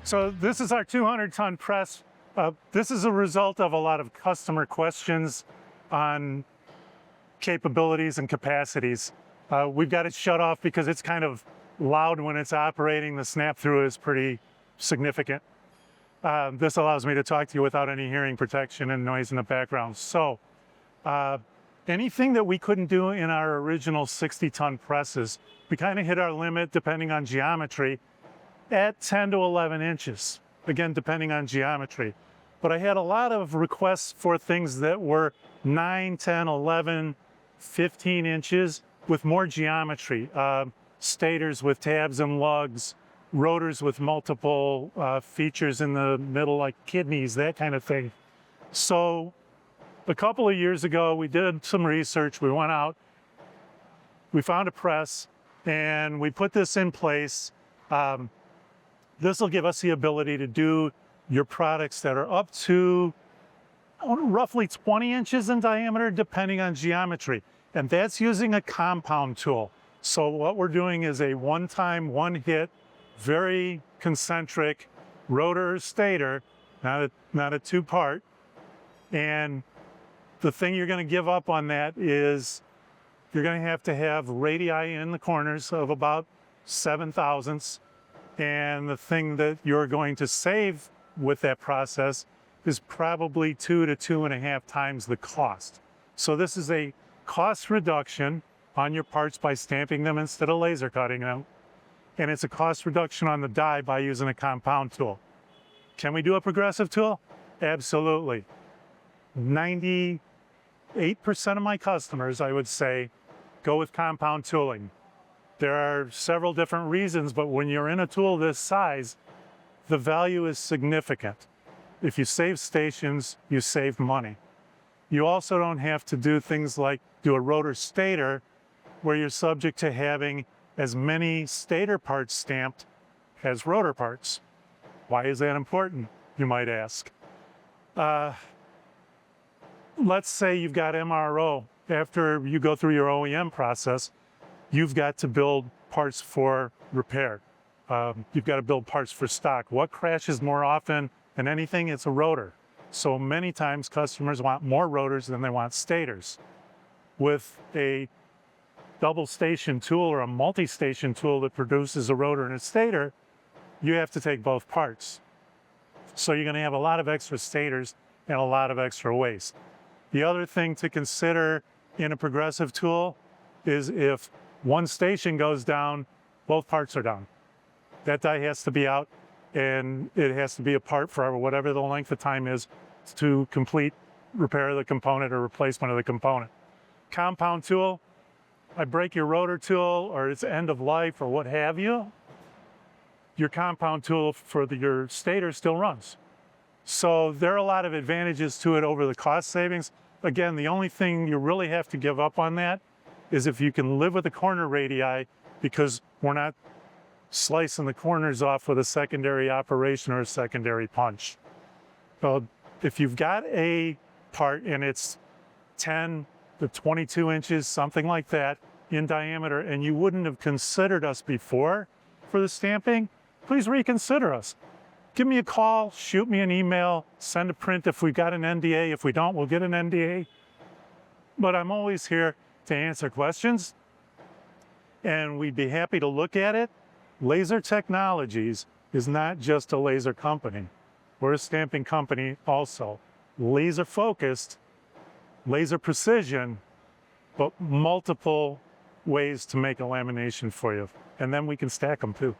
So this is our 200-ton press. This is a result of a lot of customer questions on capabilities and capacities. We've got it shut off because it's kind of loud when it's operating. The snap through is pretty significant. This allows me to talk to you without any hearing protection and noise in the background. So anything that we couldn't do in our original 60-ton presses, we kind of hit our limit depending on geometry at 10 to 11 inches, again, depending on geometry. But I had a lot of requests for things that were 9, 10, 11, 15 inches with more geometry. Stators with tabs and lugs, rotors with multiple features in the middle like kidneys, that kind of thing. So a couple of years ago, we did some research. We went out, we found a press, and we put this in place. This will give us the ability to do your products that are up to roughly 20 inches in diameter, depending on geometry. And that's using a compound tool. So what we're doing is a one-time, one-hit, very concentric rotor or stator, not a two-part. And the thing you're going to give up on that is you're going to have radii in the corners of about 7 thousandths. And the thing that you're going to save with that process is probably 2 to 2.5 times the cost. So this is a cost reduction on your parts by stamping them instead of laser cutting them. And it's a cost reduction on the die by using a compound tool. Can we do a progressive tool? Absolutely. 98% of my customers, I would say, go with compound tooling. There are several different reasons, but when you're in a tool this size, the value is significant. If you save stations, you save money. You also don't have to do things like do a rotor stator, where you're subject to having as many stator parts stamped as rotor parts. Why is that important, you might ask? Let's say you've got MRO. After you go through your OEM process, you've got to build parts for repair. You've got to build parts for stock. What crashes more often than anything? It's a rotor. So many times customers want more rotors than they want stators. With a double station tool or a multi-station tool that produces a rotor and a stator, you have to take both parts. So you're going to have a lot of extra stators and a lot of extra waste. The other thing to consider in a progressive tool is if one station goes down, both parts are down. That die has to be out, and it has to be apart for whatever the length of time is to complete repair of the component or replacement of the component. Compound tool, I break your rotor tool or it's end of life or what have you, your compound tool for your stator still runs. So there are a lot of advantages to it over the cost savings. Again, the only thing you really have to give up on that is if you can live with the corner radii, because we're not slicing the corners off with a secondary operation or a secondary punch. So if you've got a part and it's 10 to 22 inches, something like that in diameter, and you wouldn't have considered us before for the stamping, please reconsider us. Give me a call, shoot me an email, send a print if we've got an NDA. If we don't, we'll get an NDA. But I'm always here to answer questions, and we'd be happy to look at it. Laser Technologies is not just a laser company. We're a stamping company also. Laser focused, laser precision, but multiple ways to make a lamination for you. And then we can stack them too.